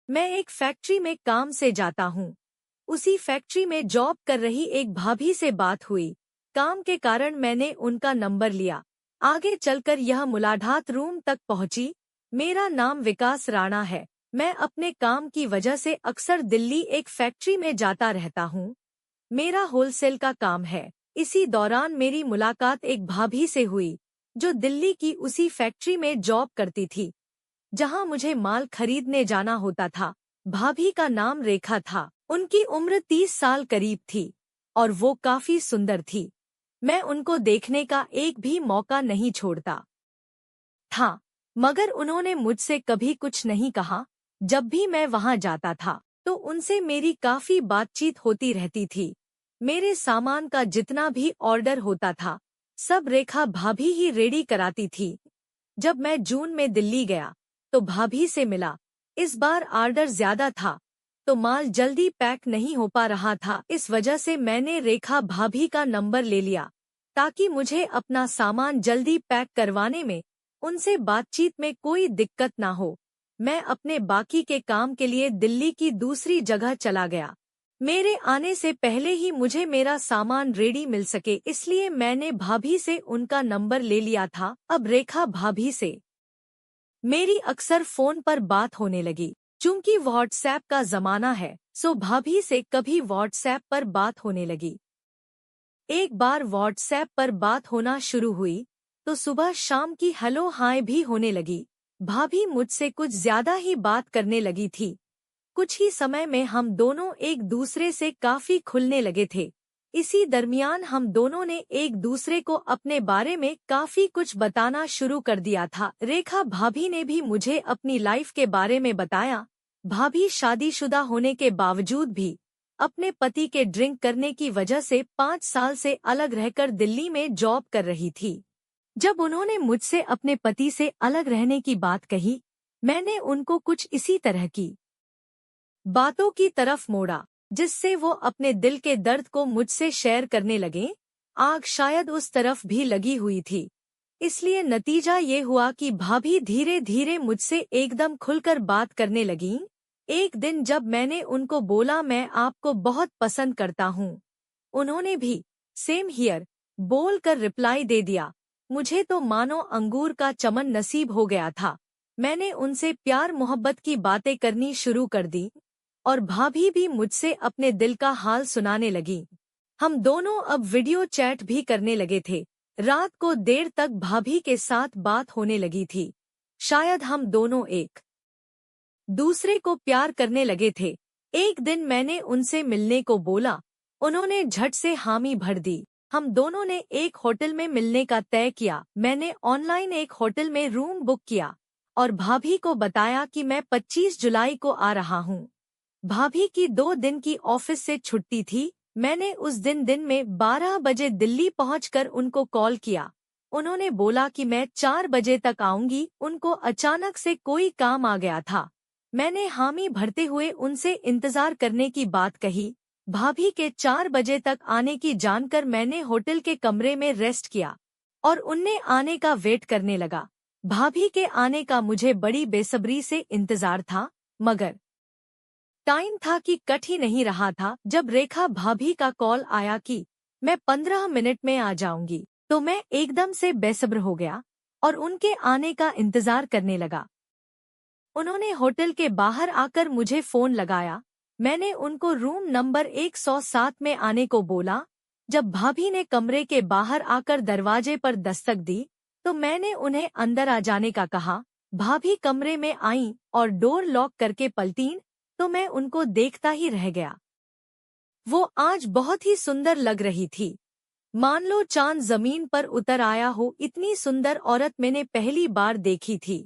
मैं एक फैक्ट्री में काम से जाता हूँ। उसी फैक्ट्री में जॉब कर रही एक भाभी से बात हुई। काम के कारण मैंने उनका नंबर लिया। आगे चलकर यह मुलाकात रूम तक पहुंची। मेरा नाम विकास राणा है। मैं अपने काम की वजह से अक्सर दिल्ली एक फैक्ट्री में जाता रहता हूँ। मेरा होलसेल का काम है। इसी दौरान मेरी मुलाकात एक भाभी से हुई जो दिल्ली की उसी फैक्ट्री में जॉब करती थी जहां मुझे माल खरीदने जाना होता था। भाभी का नाम रेखा था। उनकी उम्र 30 साल करीब थी और वो काफी सुंदर थी। मैं उनको देखने का एक भी मौका नहीं छोड़ता था, मगर उन्होंने मुझसे कभी कुछ नहीं कहा। जब भी मैं वहां जाता था तो उनसे मेरी काफी बातचीत होती रहती थी। मेरे सामान का जितना भी ऑर्डर होता था सब रेखा भाभी ही रेडी कराती थी। जब मैं जून में दिल्ली गया तो भाभी से मिला। इस बार ऑर्डर ज्यादा था तो माल जल्दी पैक नहीं हो पा रहा था। इस वजह से मैंने रेखा भाभी का नंबर ले लिया ताकि मुझे अपना सामान जल्दी पैक करवाने में उनसे बातचीत में कोई दिक्कत ना हो। मैं अपने बाकी के काम के लिए दिल्ली की दूसरी जगह चला गया। मेरे आने से पहले ही मुझे मेरा सामान रेडी मिल सके, इसलिए मैंने भाभी से उनका नंबर ले लिया था। अब रेखा भाभी से मेरी अक्सर फोन पर बात होने लगी। चूंकि व्हाट्सएप का जमाना है सो भाभी से कभी व्हाट्सएप पर बात होने लगी। एक बार व्हाट्सएप पर बात होना शुरू हुई तो सुबह शाम की हेलो हाय भी होने लगी। भाभी मुझसे कुछ ज्यादा ही बात करने लगी थी। कुछ ही समय में हम दोनों एक दूसरे से काफी खुलने लगे थे। इसी दरमियान हम दोनों ने एक दूसरे को अपने बारे में काफी कुछ बताना शुरू कर दिया था। रेखा भाभी ने भी मुझे अपनी लाइफ के बारे में बताया। भाभी शादीशुदा होने के बावजूद भी अपने पति के ड्रिंक करने की वजह से 5 साल से अलग रहकर दिल्ली में जॉब कर रही थी। जब उन्होंने मुझसे अपने पति से अलग रहने की बात कही, मैंने उनको कुछ इसी तरह की बातों की तरफ मोड़ा जिससे वो अपने दिल के दर्द को मुझसे शेयर करने लगे। आग शायद उस तरफ भी लगी हुई थी, इसलिए नतीजा ये हुआ कि भाभी धीरे धीरे मुझसे एकदम खुलकर बात करने लगीं। एक दिन जब मैंने उनको बोला मैं आपको बहुत पसंद करता हूँ, उन्होंने भी सेम हियर बोल कर रिप्लाई दे दिया। मुझे तो मानो अंगूर का चमन नसीब हो गया था। मैंने उनसे प्यार मोहब्बत की बातें करनी शुरू कर दी और भाभी भी मुझसे अपने दिल का हाल सुनाने लगी। हम दोनों अब वीडियो चैट भी करने लगे थे। रात को देर तक भाभी के साथ बात होने लगी थी। शायद हम दोनों एक दूसरे को प्यार करने लगे थे। एक दिन मैंने उनसे मिलने को बोला, उन्होंने झट से हामी भर दी। हम दोनों ने एक होटल में मिलने का तय किया। मैंने ऑनलाइन एक होटल में रूम बुक किया और भाभी को बताया कि मैं 25 जुलाई को आ रहा हूँ। भाभी की 2 दिन की ऑफिस से छुट्टी थी। मैंने उस दिन में 12 बजे दिल्ली पहुंचकर उनको कॉल किया। उन्होंने बोला कि मैं 4 बजे तक आऊंगी। उनको अचानक से कोई काम आ गया था। मैंने हामी भरते हुए उनसे इंतजार करने की बात कही। भाभी के 4 बजे तक आने की जानकर मैंने होटल के कमरे में रेस्ट किया और उनने आने का वेट करने लगा। भाभी के आने का मुझे बड़ी बेसब्री से इंतजार था, मगर टाइम था कि कट ही नहीं रहा था। जब रेखा भाभी का कॉल आया कि मैं 15 मिनट में आ जाऊंगी तो मैं एकदम से बेसब्र हो गया और उनके आने का इंतजार करने लगा। उन्होंने होटल के बाहर आकर मुझे फोन लगाया। मैंने उनको रूम नंबर 107 में आने को बोला। जब भाभी ने कमरे के बाहर आकर दरवाजे पर दस्तक दी तो मैंने उन्हें अंदर आ जाने का कहा। भाभी कमरे में आईं और डोर लॉक करके पलटीं तो मैं उनको देखता ही रह गया। वो आज बहुत ही सुंदर लग रही थी, मान लो चांद जमीन पर उतर आया हो। इतनी सुंदर औरत मैंने पहली बार देखी थी।